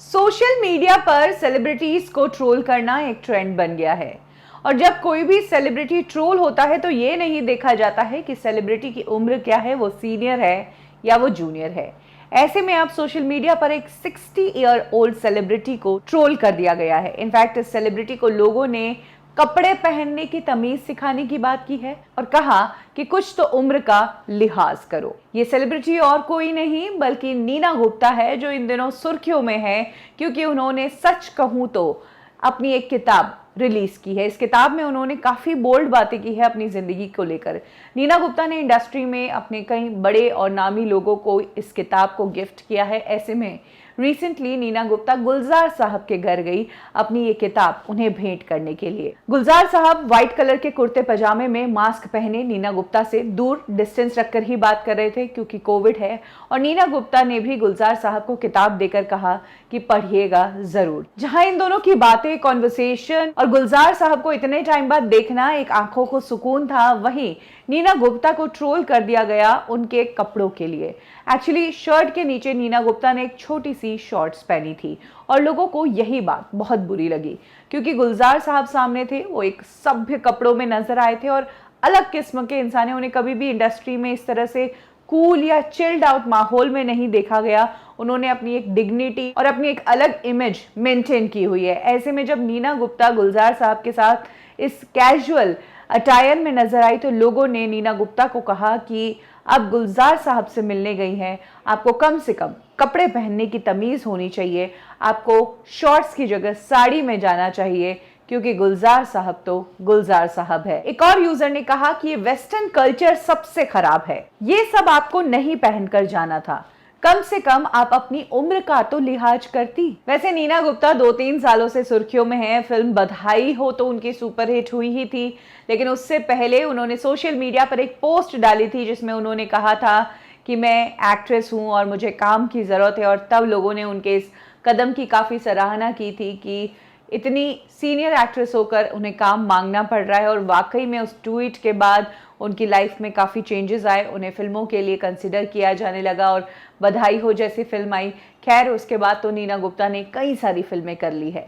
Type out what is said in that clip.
Social media पर celebrities को troll करना एक ट्रेंड बन गया है। और जब कोई भी सेलिब्रिटी ट्रोल होता है तो ये नहीं देखा जाता है कि सेलिब्रिटी की उम्र क्या है, वो सीनियर है या वो जूनियर है। ऐसे में अब सोशल मीडिया पर एक 60 ईयर ओल्ड सेलिब्रिटी को ट्रोल कर दिया गया है। इनफैक्ट इस सेलिब्रिटी को लोगों ने कपड़े पहनने की तमीज सिखाने की बात की है और कहा कि कुछ तो उम्र का लिहाज करो। ये सेलिब्रिटी और कोई नहीं बल्कि नीना गुप्ता है, जो इन दिनों सुर्खियों में है क्योंकि उन्होंने सच कहूं तो अपनी एक किताब रिलीज की है। इस किताब में उन्होंने काफी बोल्ड बातें की है अपनी जिंदगी को लेकर। नीना गुप्ता ने इंडस्ट्री में अपने कई बड़े और नामी लोगों को इस किताब को गिफ्ट किया है। ऐसे में रिसेंटली नीना गुप्ता गुलजार साहब के घर गई अपनी ये किताब उन्हें भेंट करने के लिए। गुलजार साहब व्हाइट कलर के कुर्ते पजामे में मास्क पहने नीना गुप्ता से दूर डिस्टेंस रखकर ही बात कर रहे थे क्योंकि कोविड है। और नीना गुप्ता ने भी गुलजार साहब को किताब देकर कहा कि पढ़िएगा जरूर। जहां इन दोनों की बातें, कॉन्वर्सेशन और गुलजार साहब को इतने टाइम बाद देखना एक आंखों को सुकून था, वहीं नीना गुप्ता को ट्रोल कर दिया गया उनके कपड़ों के लिए। एक्चुअली शर्ट के नीचे नीना गुप्ता ने एक छोटी सी शॉर्ट्स पहनी थी और लोगों को यही बात बहुत बुरी लगी क्योंकि गुलजार साहब सामने थे, वो एक सभ्य कपड़ों में नजर आए थे और अलग किस्म के इंसान है। उन्हें कभी भी इंडस्ट्री में इस तरह से कूल या चिल्ड आउट माहौल में नहीं देखा गया। उन्होंने अपनी एक डिग्निटी और अपनी एक अलग इमेज मेंटेन की हुई है। ऐसे में जब नीना गुप्ता गुलजार साहब के साथ इस कैजुअल अटायर में नजर आई तो लोगों ने नीना गुप्ता को कहा कि आप गुलजार साहब से मिलने गई हैं, आपको कम से कम कपड़े पहनने की तमीज होनी चाहिए, आपको शॉर्ट्स की जगह साड़ी में जाना चाहिए क्योंकि गुलजार साहब तो गुलजार साहब है। एक और यूजर ने कहा कि ये वेस्टर्न कल्चर सबसे खराब है, ये सब आपको नहीं पहनकर जाना था, कम से कम आप अपनी उम्र का तो लिहाज करती। वैसे नीना गुप्ता 2-3 सालों से सुर्खियों में है। फिल्म बधाई हो तो उनकी सुपरहिट हुई ही थी, लेकिन उससे पहले उन्होंने सोशल मीडिया पर एक पोस्ट डाली थी जिसमें उन्होंने कहा था कि मैं एक्ट्रेस हूं और मुझे काम की ज़रूरत है। और तब लोगों ने उनके इस कदम की काफ़ी सराहना की थी कि इतनी सीनियर एक्ट्रेस होकर उन्हें काम मांगना पड़ रहा है। और वाकई में उस ट्वीट के बाद उनकी लाइफ में काफ़ी चेंजेस आए, उन्हें फिल्मों के लिए कंसिडर किया जाने लगा और बधाई हो जैसी फिल्म आई। खैर उसके बाद तो नीना गुप्ता ने कई सारी फिल्में कर ली है।